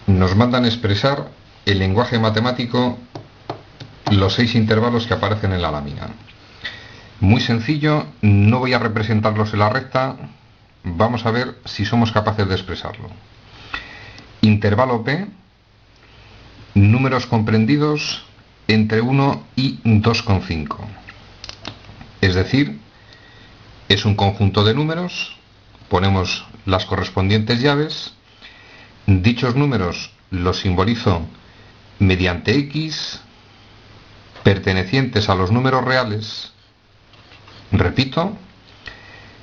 Nos mandan expresar el lenguaje matemático los 6 intervalos que aparecen en la lámina. Muy sencillo, no voy a representarlos en la recta, vamos a ver si somos capaces de expresarlo. Intervalo P, números comprendidos entre 1 y 2,5. Es decir, es un conjunto de números, ponemos las correspondientes llaves, dichos números los simbolizo mediante X, pertenecientes a los números reales. Repito,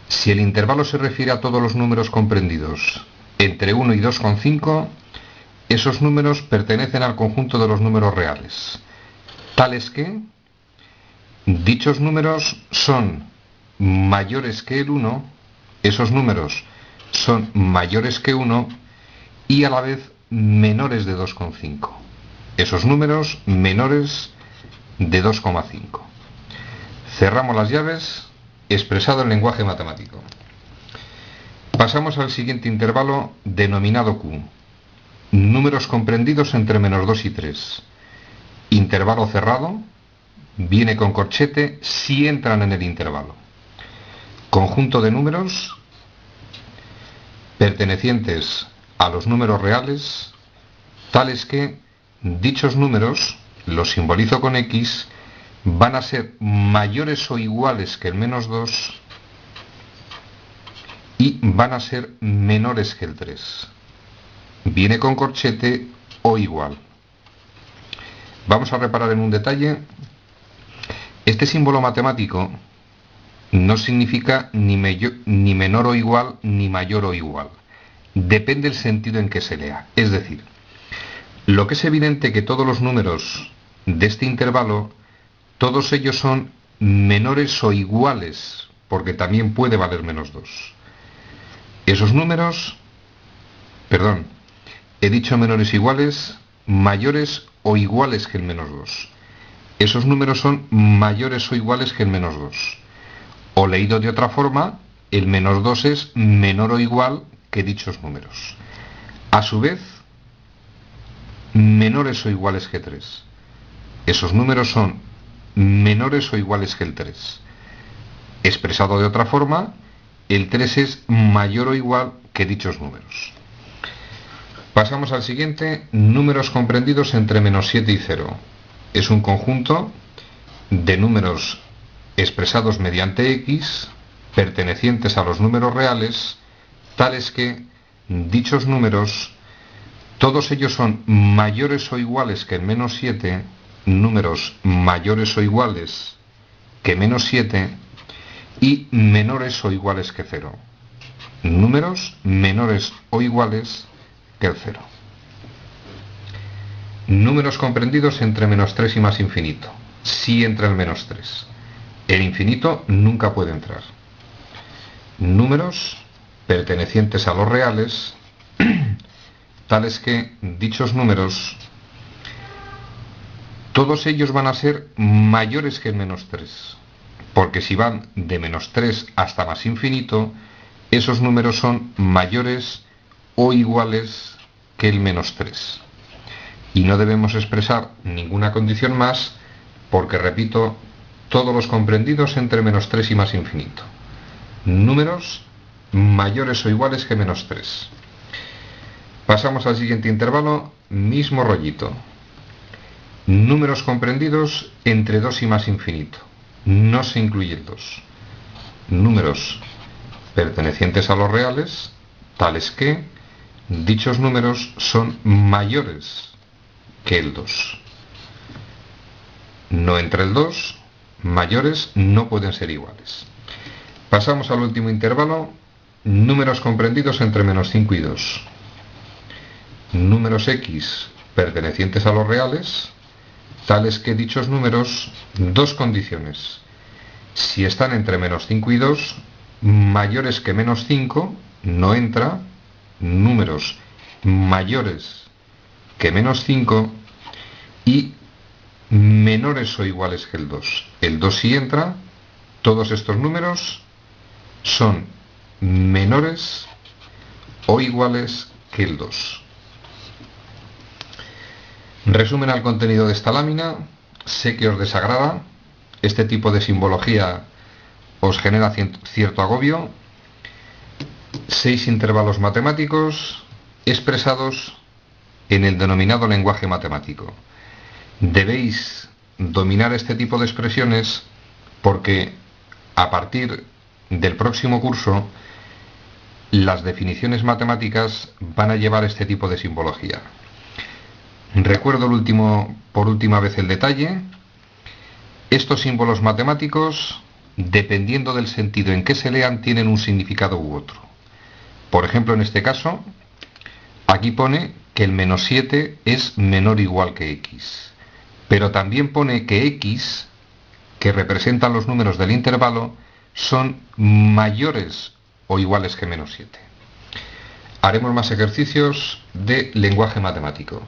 si el intervalo se refiere a todos los números comprendidos entre 1 y 2,5, esos números pertenecen al conjunto de los números reales, tales que dichos números son mayores que el 1, esos números son mayores que 1 y a la vez menores de 2,5. Esos números menores de 2,5. Cerramos las llaves, expresado en lenguaje matemático. Pasamos al siguiente intervalo denominado Q. Números comprendidos entre menos 2 y 3. Intervalo cerrado, viene con corchete si entran en el intervalo. Conjunto de números pertenecientes a los números reales, tales que dichos números, los simbolizo con X, van a ser mayores o iguales que el menos 2 y van a ser menores que el 3. Viene con corchete o igual. Vamos a reparar en un detalle. Este símbolo matemático no significa ni menor o igual ni mayor o igual. Depende del sentido en que se lea. Es decir, lo que es evidente que todos los números de este intervalo, todos ellos son menores o iguales, porque también puede valer menos 2. Esos números, he dicho menores o iguales, mayores o iguales que el menos 2. Esos números son mayores o iguales que el menos 2. O leído de otra forma, el menos 2 es menor o igual que dichos números. A su vez, menores o iguales que 3. Esos números son menores o iguales que el 3. Expresado de otra forma, el 3 es mayor o igual que dichos números. Pasamos al siguiente, números comprendidos entre menos 7 y 0. Es un conjunto de números expresados mediante X, pertenecientes a los números reales, tales que dichos números, todos ellos son mayores o iguales que el menos 7, números mayores o iguales que menos 7 y menores o iguales que 0. Números menores o iguales que el 0. Números comprendidos entre menos 3 y más infinito. Sí entra el menos 3. El infinito nunca puede entrar. Números pertenecientes a los reales, tales que dichos números, todos ellos van a ser mayores que el menos 3. Porque si van de menos 3 hasta más infinito, esos números son mayores o iguales que el menos 3. Y no debemos expresar ninguna condición más, porque repito, todos los comprendidos entre menos 3 y más infinito. Números mayores o iguales que menos 3. Pasamos al siguiente intervalo, mismo rollito. Números comprendidos entre 2 y más infinito. No se incluye el 2. Números pertenecientes a los reales, tales que dichos números son mayores que el 2. No entra el 2, mayores no pueden ser iguales. Pasamos al último intervalo, números comprendidos entre menos 5 y 2. Números X pertenecientes a los reales, tales que dichos números, dos condiciones. Si están entre menos 5 y 2, mayores que menos 5, no entra. Números mayores que menos 5 y menores o iguales que el 2. El 2 sí entra. Todos estos números son menores o iguales que el 2. Resumen al contenido de esta lámina. Sé que os desagrada. Este tipo de simbología os genera cierto agobio. 6 intervalos matemáticos expresados en el denominado lenguaje matemático. Debéis dominar este tipo de expresiones porque a partir del próximo curso las definiciones matemáticas van a llevar este tipo de simbología. Recuerdo por última vez el detalle. Estos símbolos matemáticos, dependiendo del sentido en que se lean, tienen un significado u otro. Por ejemplo, en este caso, aquí pone que el -7 es menor o igual que x. Pero también pone que x, que representan los números del intervalo, son mayores o iguales que -7. Haremos más ejercicios de lenguaje matemático.